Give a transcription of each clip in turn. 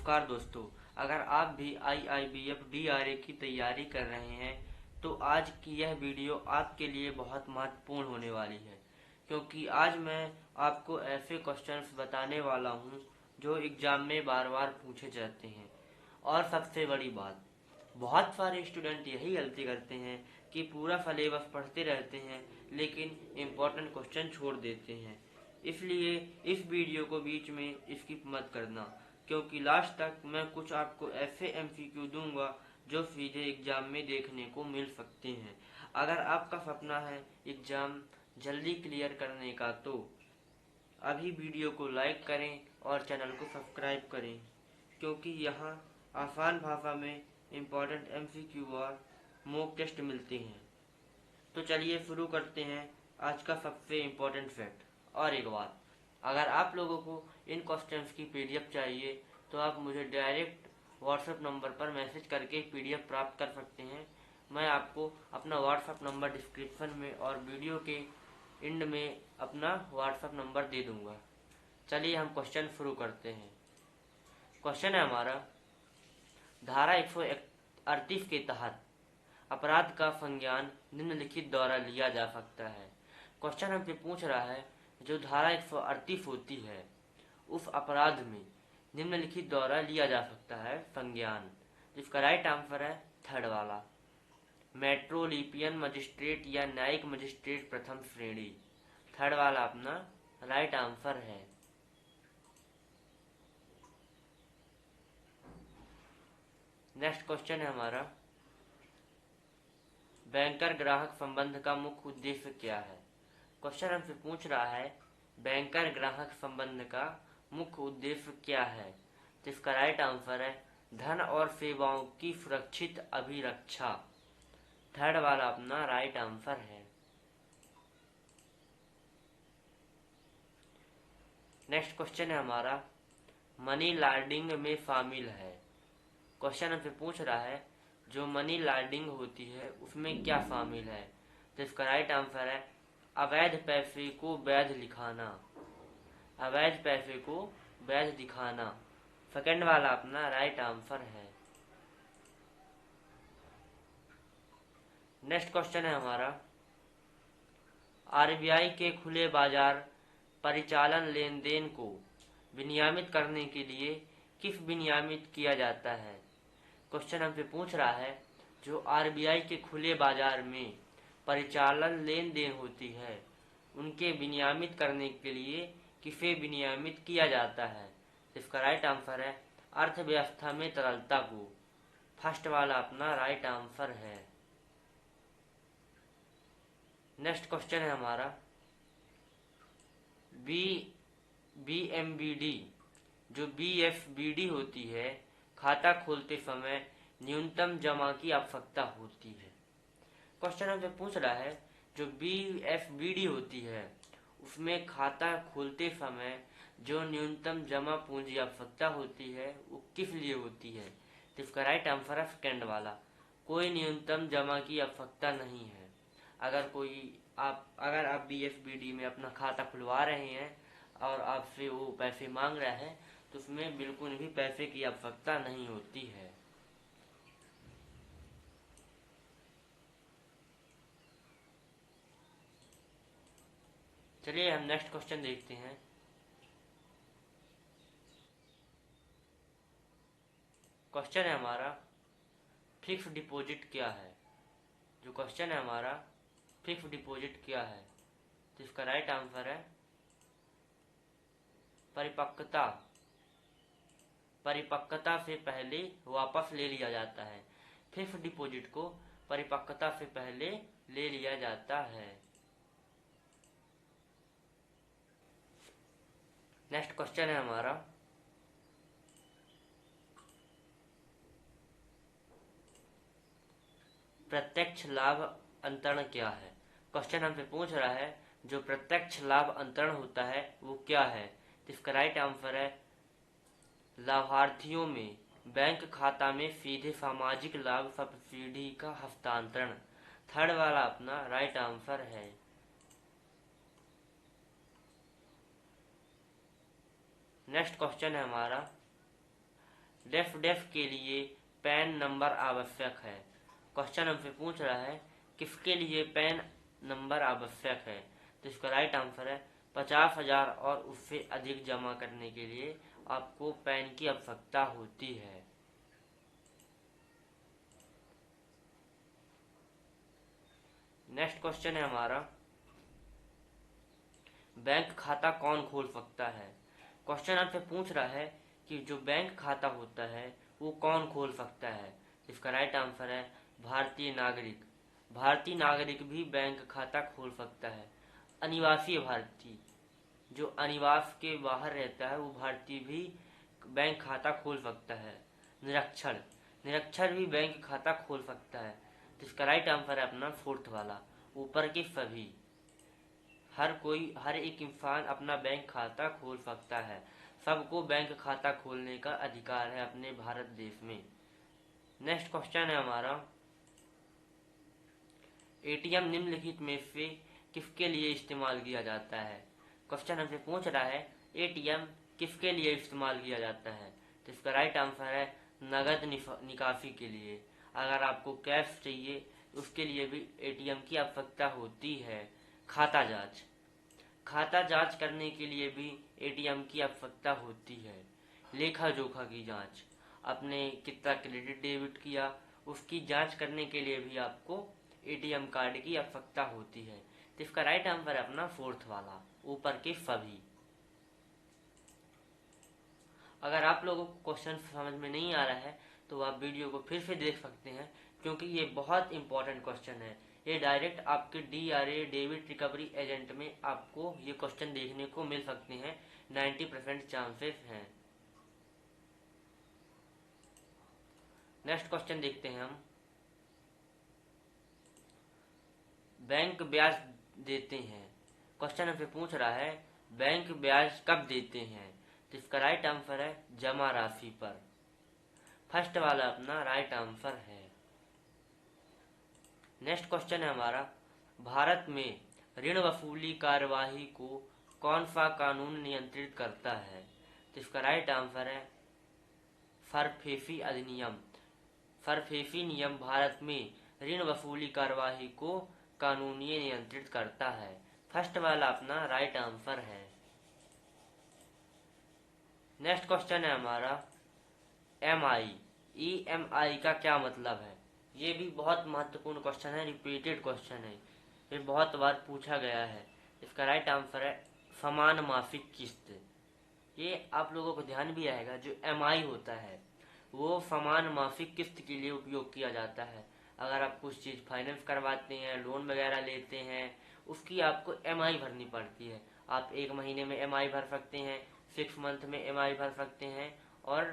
नमस्कार दोस्तों। अगर आप भी IIBF DRA की तैयारी कर रहे हैं तो आज की यह वीडियो आपके लिए बहुत महत्वपूर्ण होने वाली है, क्योंकि आज मैं आपको ऐसे क्वेश्चंस बताने वाला हूं जो एग्जाम में बार बार पूछे जाते हैं। और सबसे बड़ी बात, बहुत सारे स्टूडेंट यही गलती करते हैं कि पूरा सिलेबस पढ़ते रहते हैं लेकिन इम्पोर्टेंट क्वेश्चन छोड़ देते हैं। इसलिए इस वीडियो को बीच में स्किप मत करना, क्योंकि लास्ट तक मैं कुछ आपको ऐसे MCQ दूंगा जो सीधे एग्जाम में देखने को मिल सकते हैं। अगर आपका सपना है एग्जाम जल्दी क्लियर करने का तो अभी वीडियो को लाइक करें और चैनल को सब्सक्राइब करें, क्योंकि यहाँ आसान भाषा में इम्पोर्टेंट MCQ और मॉक टेस्ट मिलते हैं। तो चलिए शुरू करते हैं आज का सबसे इम्पोर्टेंट फैक्ट। और एक बात, अगर आप लोगों को इन क्वेश्चंस की PDF चाहिए तो आप मुझे डायरेक्ट व्हाट्सएप नंबर पर मैसेज करके PDF प्राप्त कर सकते हैं। मैं आपको अपना व्हाट्सएप नंबर डिस्क्रिप्शन में और वीडियो के एंड में अपना व्हाट्सएप नंबर दे दूंगा। चलिए हम क्वेश्चन शुरू करते हैं। क्वेश्चन है हमारा, धारा 138 के तहत अपराध का संज्ञान निम्नलिखित द्वारा लिया जा सकता है। क्वेश्चन हमसे पूछ रहा है जो धारा 138 होती है उस अपराध में निम्नलिखित द्वारा लिया जा सकता है संज्ञान। जिसका राइट आंसर है थर्ड वाला, मेट्रोलिपियन मजिस्ट्रेट या न्यायिक मजिस्ट्रेट प्रथम श्रेणी। थर्ड वाला अपना राइट आंसर है। नेक्स्ट क्वेश्चन है हमारा, बैंकर ग्राहक संबंध का मुख्य उद्देश्य क्या है। क्वेश्चन हमसे पूछ रहा है बैंकर ग्राहक संबंध का मुख्य उद्देश्य क्या है। जिसका राइट आंसर है धन और सेवाओं की सुरक्षित अभिरक्षा। थर्ड वाला अपना राइट आंसर है। नेक्स्ट क्वेश्चन है हमारा, मनी लॉन्ड्रिंग में शामिल है। क्वेश्चन हमसे पूछ रहा है जो मनी लॉन्ड्रिंग होती है उसमें क्या शामिल है। जिसका राइट आंसर है अवैध पैसे को वैध दिखाना। अवैध पैसे को वैध दिखाना। सेकंड वाला अपना राइट आंसर है। नेक्स्ट क्वेश्चन है हमारा, RBI के खुले बाजार परिचालन लेन देन को विनियमित करने के लिए किस विनियमित किया जाता है। क्वेश्चन हमसे पूछ रहा है जो RBI के खुले बाजार में परिचालन लेन देन होती है उनके विनियमित करने के लिए किसे विनियमित किया जाता है। इसका राइट आंसर है अर्थव्यवस्था में तरलता को। फर्स्ट वाला अपना राइट आंसर है। नेक्स्ट क्वेश्चन है हमारा, BMBD जो BFBD होती है खाता खोलते समय न्यूनतम जमा की आवश्यकता होती है। क्वेश्चन हमसे पूछ रहा है जो BFBD होती है उसमें खाता खोलते समय जो न्यूनतम जमा पूंजी आवश्यकता होती है वो किस लिए होती है। जिसका राइट आंसर है सेकंड वाला, कोई न्यूनतम जमा की आवश्यकता नहीं है। अगर आप BFBD में अपना खाता खुलवा रहे हैं और आपसे वो पैसे मांग रहा है तो उसमें बिल्कुल भी पैसे की आवश्यकता नहीं होती है। चलिए हम नेक्स्ट क्वेश्चन देखते हैं। क्वेश्चन है हमारा फिक्स डिपॉजिट क्या है। जो क्वेश्चन है हमारा फिक्स डिपॉजिट क्या है। जिसका राइट आंसर है परिपक्वता। परिपक्वता से पहले वापस ले लिया जाता है। फिक्स डिपॉजिट को परिपक्वता से पहले ले लिया जाता है। नेक्स्ट क्वेश्चन है हमारा, प्रत्यक्ष लाभ अंतरण क्या है। क्वेश्चन हमसे पूछ रहा है जो प्रत्यक्ष लाभ अंतरण होता है वो क्या है। जिसका राइट आंसर है लाभार्थियों में बैंक खाता में सीधे सामाजिक लाभ सब्सिडी का हस्तांतरण। थर्ड वाला अपना राइट आंसर है। नेक्स्ट क्वेश्चन है हमारा, डेफ डेफ के लिए पैन नंबर आवश्यक है। क्वेश्चन हमसे पूछ रहा है किसके लिए पैन नंबर आवश्यक है, तो इसका राइट आंसर है 50,000 और उससे अधिक जमा करने के लिए आपको पैन की आवश्यकता होती है। नेक्स्ट क्वेश्चन है हमारा, बैंक खाता कौन खोल सकता है। क्वेश्चन आपसे पूछ रहा है कि जो बैंक खाता होता है वो कौन खोल सकता है। इसका राइट आंसर है भारतीय नागरिक। भारतीय नागरिक भी बैंक खाता खोल सकता है। अनिवासी भारतीय, जो अनिवास के बाहर रहता है वो भारतीय भी बैंक खाता खोल सकता है। निरक्षर, निरक्षर भी बैंक खाता खोल सकता है। तो इसका राइट आंसर है अपना फोर्थ वाला, ऊपर के सभी। हर एक इंसान अपना बैंक खाता खोल सकता है। सबको बैंक खाता खोलने का अधिकार है अपने भारत देश में। नेक्स्ट क्वेश्चन है हमारा, एटीएम निम्नलिखित में से किसके लिए इस्तेमाल किया जाता है। क्वेश्चन हमसे पूछ रहा है एटीएम किसके लिए इस्तेमाल किया जाता है, तो इसका राइट आंसर है नगद निकासी के लिए। अगर आपको कैश चाहिए उसके लिए भी एटीएम की आवश्यकता होती है। खाता जांच, खाता जांच करने के लिए भी एटीएम की आवश्यकता होती है। लेखा जोखा की जांच, आपने कितना क्रेडिट डेबिट किया उसकी जांच करने के लिए भी आपको एटीएम कार्ड की आवश्यकता होती है। तो इसका राइट आंसर है अपना फोर्थ वाला, ऊपर के सभी। अगर आप लोगों को क्वेश्चन समझ में नहीं आ रहा है तो आप वीडियो को फिर से देख सकते हैं, क्योंकि ये बहुत इंपॉर्टेंट क्वेश्चन है। ये डायरेक्ट आपके डीआरए डेबिट रिकवरी एजेंट में आपको ये क्वेश्चन देखने को मिल सकते हैं। 90% चांसेस हैं। नेक्स्ट क्वेश्चन देखते हैं हम, बैंक ब्याज देते हैं। क्वेश्चन हमसे पूछ रहा है बैंक ब्याज कब देते हैं, तो इसका राइट आंसर है जमा राशि पर। फर्स्ट वाला अपना राइट आंसर है। नेक्स्ट क्वेश्चन है हमारा, भारत में ऋण वसूली कार्यवाही को कौन सा कानून नियंत्रित करता है, तो इसका राइट आंसर है फरफेसी अधिनियम। फरफेसी नियम भारत में ऋण वसूली कार्यवाही को कानूनी नियंत्रित करता है। फर्स्ट वाला अपना राइट आंसर है। नेक्स्ट क्वेश्चन है हमारा, एमआई, ईएमआई का क्या मतलब है। ये भी बहुत महत्वपूर्ण क्वेश्चन है, रिपीटेड क्वेश्चन है, ये बहुत बार पूछा गया है। इसका राइट आंसर है समान मासिक किस्त। ये आप लोगों को ध्यान भी आएगा, जो एमआई होता है वो समान मासिक किस्त के लिए उपयोग किया जाता है। अगर आप कुछ चीज़ फाइनेंस करवाते हैं, लोन वगैरह लेते हैं, उसकी आपको एमआई भरनी पड़ती है। आप 1 महीने में एमआई भर सकते हैं, 6 मंथ में एमआई भर सकते हैं और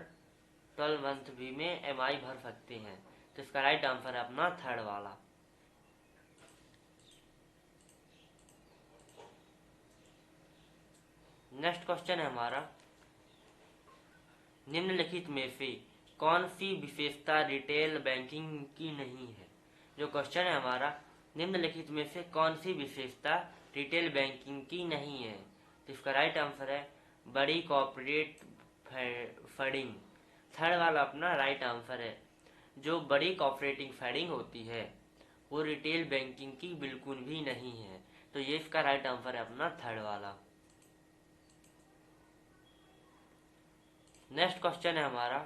12 मंथ भी में एमआई भर सकते हैं। तो इसका राइट आंसर है अपना थर्ड वाला। नेक्स्ट क्वेश्चन है हमारा, निम्नलिखित में से कौन सी विशेषता रिटेल बैंकिंग की नहीं है। जो क्वेश्चन है हमारा, निम्नलिखित में से कौन सी विशेषता रिटेल बैंकिंग की नहीं है, तो इसका राइट आंसर है बड़ी कॉर्पोरेट फंडिंग। थर्ड वाला अपना राइट आंसर है। जो बड़ी कॉर्पोरेटिंग फंडिंग होती है वो रिटेल बैंकिंग की बिल्कुल भी नहीं है। तो ये इसका राइट आंसर है अपना थर्ड वाला। नेक्स्ट क्वेश्चन है हमारा,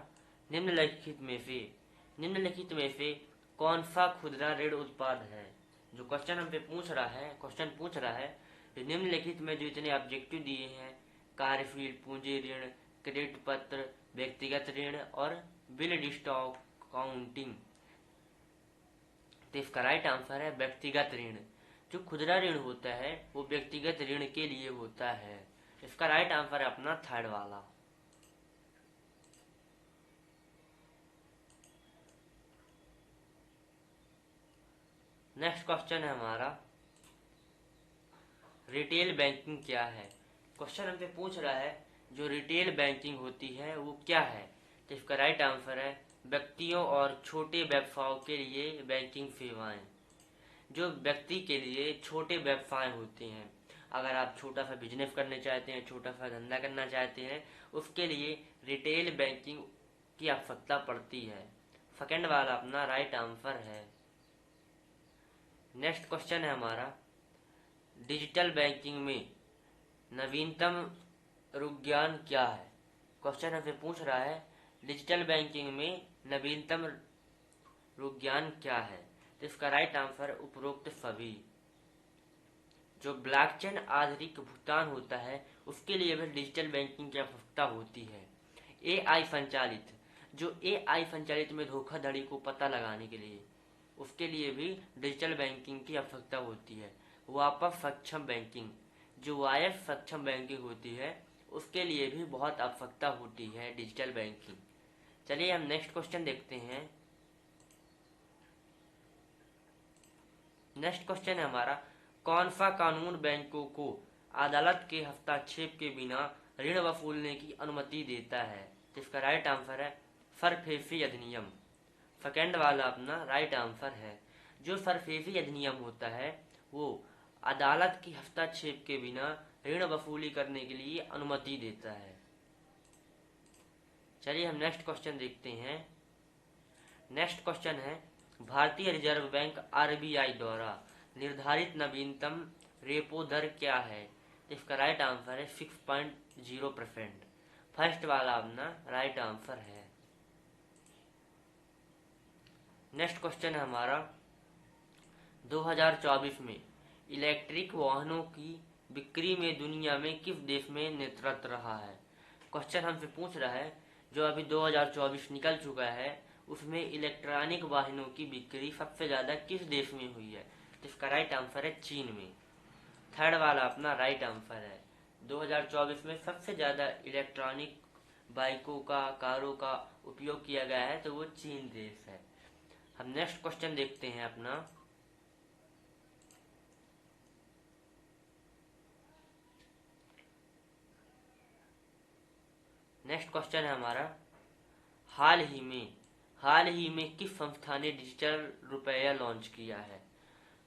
निम्नलिखित में से कौन सा खुदरा ऋण उत्पाद है। जो क्वेश्चन हमसे क्वेश्चन पूछ रहा है निम्नलिखित में जो इतने ऑब्जेक्टिव दिए हैं, कार्यशील पूंजी ऋण, क्रेडिट पत्र, व्यक्तिगत ऋण और बिल डिस्काउंटिंग, तो इसका राइट आंसर है व्यक्तिगत ऋण। जो खुदरा ऋण होता है वो व्यक्तिगत ऋण के लिए होता है। इसका राइट आंसर है अपना थर्ड वाला। नेक्स्ट क्वेश्चन है हमारा, रिटेल बैंकिंग क्या है। क्वेश्चन हमसे पूछ रहा है जो रिटेल बैंकिंग होती है वो क्या है, तो इसका राइट आंसर है व्यक्तियों और छोटे व्यवसायों के लिए बैंकिंग सेवाएं। जो व्यक्ति के लिए छोटे व्यवसाय होते हैं, अगर आप छोटा सा बिजनेस करना चाहते हैं, छोटा सा धंधा करना चाहते हैं, उसके लिए रिटेल बैंकिंग की आवश्यकता पड़ती है। सेकंड वाला अपना राइट आंसर है। नेक्स्ट क्वेश्चन है हमारा, डिजिटल बैंकिंग में नवीनतम रुझान क्या है। क्वेश्चन हमसे पूछ रहा है डिजिटल बैंकिंग में नवीनतम रुझान क्या है। तो इसका राइट आंसर उपरोक्त सभी। जो ब्लॉकचेन आधारित भुगतान होता है उसके लिए भी डिजिटल बैंकिंग की आवश्यकता होती है। एआई संचालित, जो एआई संचालित में धोखाधड़ी को पता लगाने के लिए, उसके लिए भी डिजिटल बैंकिंग की आवश्यकता होती है। वापस सक्षम बैंकिंग, जो वायस सक्षम बैंकिंग होती है उसके लिए भी बहुत आवश्यकता होती है डिजिटल बैंकिंग। चलिए हम नेक्स्ट क्वेश्चन देखते हैं। नेक्स्ट क्वेश्चन है हमारा, कौन सा कानून बैंकों को अदालत के हस्तक्षेप के बिना ऋण वसूलने की अनुमति देता है। जिसका राइट आंसर है सरफेसी अधिनियम। सेकेंड वाला अपना राइट आंसर है। जो सरफेसी अधिनियम होता है वो अदालत की हस्तक्षेप के बिना ऋण वसूली करने के लिए अनुमति देता है। चलिए हम नेक्स्ट क्वेश्चन देखते हैं। नेक्स्ट क्वेश्चन है, भारतीय रिजर्व बैंक आरबीआई द्वारा निर्धारित नवीनतम रेपो दर क्या है। इसका राइट आंसर है 6.0%। फर्स्ट वाला अपना राइट आंसर है। नेक्स्ट क्वेश्चन है हमारा, 2024 में इलेक्ट्रिक वाहनों की बिक्री में दुनिया में किस देश में नेतृत्व रहा है। क्वेश्चन हमसे पूछ रहा है जो अभी 2024 निकल चुका है उसमें इलेक्ट्रॉनिक वाहनों की बिक्री सबसे ज्यादा किस देश में हुई है। तो इसका राइट आंसर है चीन में। थर्ड वाला अपना राइट आंसर है। 2024 में सबसे ज्यादा इलेक्ट्रॉनिक बाइकों का, कारों का उपयोग किया गया है तो वो चीन देश है। हम नेक्स्ट क्वेश्चन देखते हैं अपना। नेक्स्ट क्वेश्चन है हमारा, हाल ही में किस संस्था ने डिजिटल रुपया लॉन्च किया है।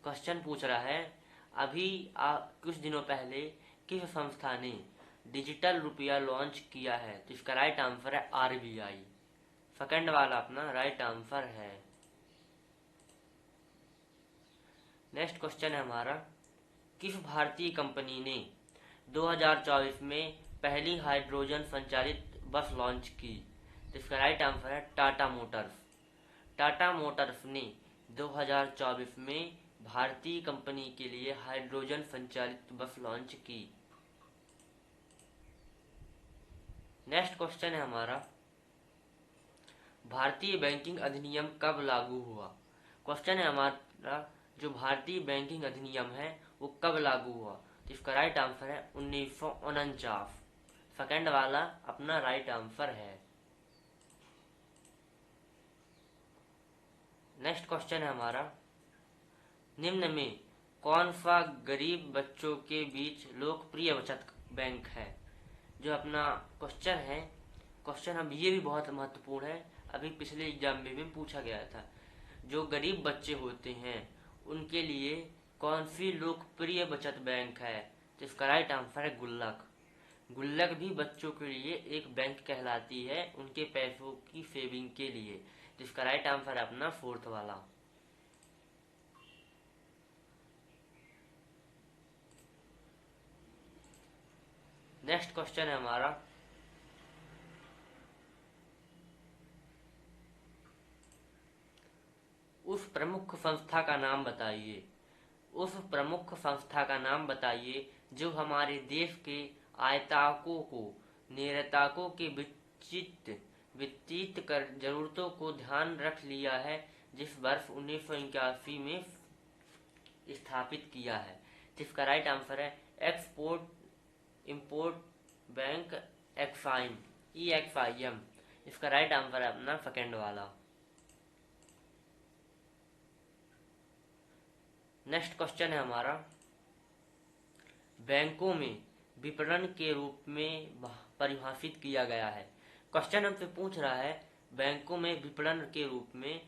क्वेश्चन पूछ रहा है अभी कुछ दिनों पहले किस संस्था ने डिजिटल रुपया लॉन्च किया है। तो इसका राइट आंसर है आरबीआई। सेकंड वाला अपना राइट आंसर है। नेक्स्ट क्वेश्चन है हमारा, किस भारतीय कंपनी ने 2024 में पहली हाइड्रोजन संचालित बस लॉन्च की। तो इसका राइट आंसर है टाटा मोटर्स। टाटा मोटर्स ने 2024 में भारतीय कंपनी के लिए हाइड्रोजन संचालित बस लॉन्च की। नेक्स्ट क्वेश्चन है हमारा, भारतीय बैंकिंग अधिनियम कब लागू हुआ। क्वेश्चन है हमारा जो भारतीय बैंकिंग अधिनियम है वो कब लागू हुआ। तो इसका राइट आंसर है 1949। सेकंड वाला अपना राइट आंसर है। नेक्स्ट क्वेश्चन है हमारा, निम्न में कौन सा गरीब बच्चों के बीच लोकप्रिय बचत बैंक है। जो अपना क्वेश्चन है, क्वेश्चन अब ये भी बहुत महत्वपूर्ण है, अभी पिछले एग्जाम में भी पूछा गया था। जो गरीब बच्चे होते हैं उनके लिए कौन सी लोकप्रिय बचत बैंक है। तो इसका राइट आंसर है गुल्लक। गुल्लक भी बच्चों के लिए एक बैंक कहलाती है उनके पैसों की सेविंग के लिए। तो इसका राइट आंसर है अपना फोर्थ वाला। नेक्स्ट क्वेश्चन है हमारा, उस प्रमुख संस्था का नाम बताइए। उस प्रमुख संस्था का नाम बताइए जो हमारे देश के आयताकों को निर्यातकों के वित्तीय कर जरूरतों को ध्यान रख लिया है, जिस वर्ष 1981 में स्थापित किया है। जिसका राइट आंसर है export import bank exine EXIM। इसका राइट आंसर है अपना सेकेंड वाला। नेक्स्ट क्वेश्चन है हमारा, बैंकों में विपणन के रूप में परिभाषित किया गया है। क्वेश्चन हमसे पूछ रहा है बैंकों में विपणन के रूप में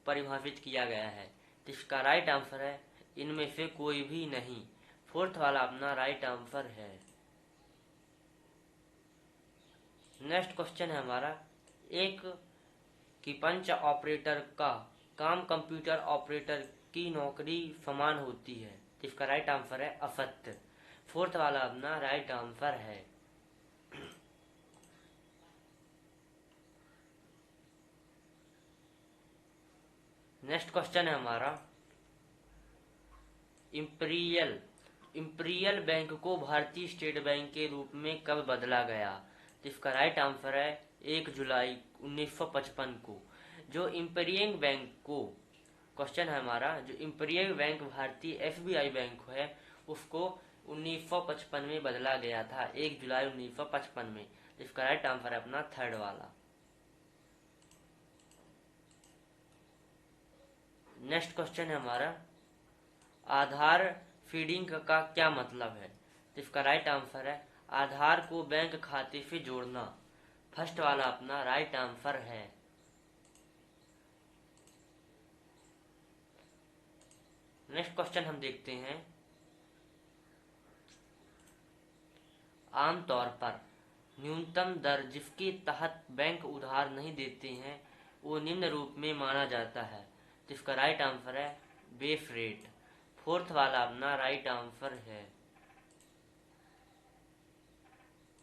परिभाषित किया गया है। इसका राइट आंसर है इनमें से कोई भी नहीं। फोर्थ वाला अपना राइट आंसर है। नेक्स्ट क्वेश्चन है हमारा, एक कि पंच ऑपरेटर का काम कंप्यूटर ऑपरेटर की नौकरी समान होती है। तो इसका राइट आंसर है असत्य। फोर्थ वाला अपना राइट आंसर है। नेक्स्ट क्वेश्चन है हमारा, इंपीरियल बैंक को भारतीय स्टेट बैंक के रूप में कब बदला गया? तो इसका राइट आंसर है 1 जुलाई 1955 को। जो इंपीरियल बैंक को, क्वेश्चन है हमारा, जो इंपीरियल बैंक भारतीय एसबीआई बैंक है उसको 1955 में बदला गया था, 1 जुलाई 1955 में। तो इसका राइट आंसर है अपना थर्ड वाला। नेक्स्ट क्वेश्चन है हमारा, आधार फीडिंग का क्या मतलब है? तो इसका राइट आंसर है आधार को बैंक खाते से जोड़ना। फर्स्ट वाला अपना राइट आंसर है। नेक्स्ट क्वेश्चन हम देखते हैं, आमतौर पर न्यूनतम दर जिसके तहत बैंक उधार नहीं देते हैं वो निम्न रूप में माना जाता है। तो इसका राइट आंसर है बेस रेट। फोर्थ वाला अपना राइट आंसर है।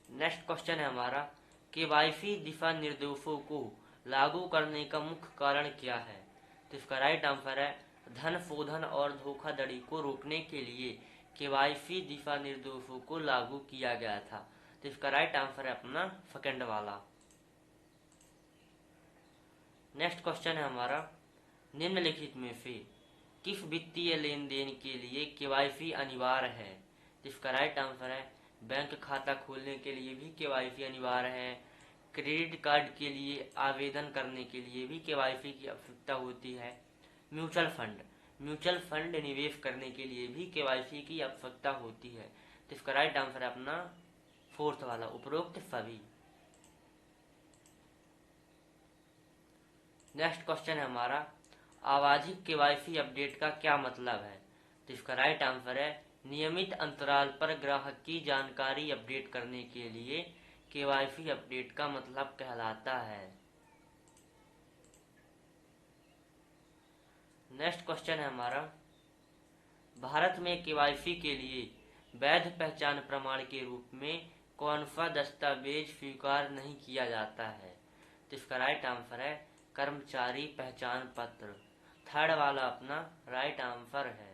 नेक्स्ट क्वेश्चन है हमारा, केवाईसी दिशा निर्देशों को लागू करने का मुख्य कारण क्या है? तो इसका राइट आंसर है धन शोधन और धोखाधड़ी को रोकने के लिए केवाईसी दिशा निर्देशों को लागू किया गया था। तो इसका राइट आंसर है अपना सेकंड वाला। नेक्स्ट क्वेश्चन है हमारा, निम्नलिखित में से किस वित्तीय लेन देन के लिए केवाईसी अनिवार्य है? जिसका राइट आंसर है बैंक खाता खोलने के लिए भी केवाईसी अनिवार्य है। क्रेडिट कार्ड के लिए आवेदन करने के लिए भी केवाईसी की आवश्यकता होती है। म्यूचुअल फंड निवेश करने के लिए भी केवाईसी की आवश्यकता होती है। तो इसका राइट आंसर है अपना फोर्थ वाला, उपरोक्त सभी। नेक्स्ट क्वेश्चन है हमारा, आवधिक केवाईसी अपडेट का क्या मतलब है? तो इसका राइट आंसर है नियमित अंतराल पर ग्राहक की जानकारी अपडेट करने के लिए केवाईसी अपडेट का मतलब कहलाता है। नेक्स्ट क्वेश्चन है हमारा, भारत में केवाईसी के लिए वैध पहचान प्रमाण के रूप में कौन सा दस्तावेज स्वीकार नहीं किया जाता है? तो इसका राइट आंसर है कर्मचारी पहचान पत्र। थर्ड वाला अपना राइट आंसर है।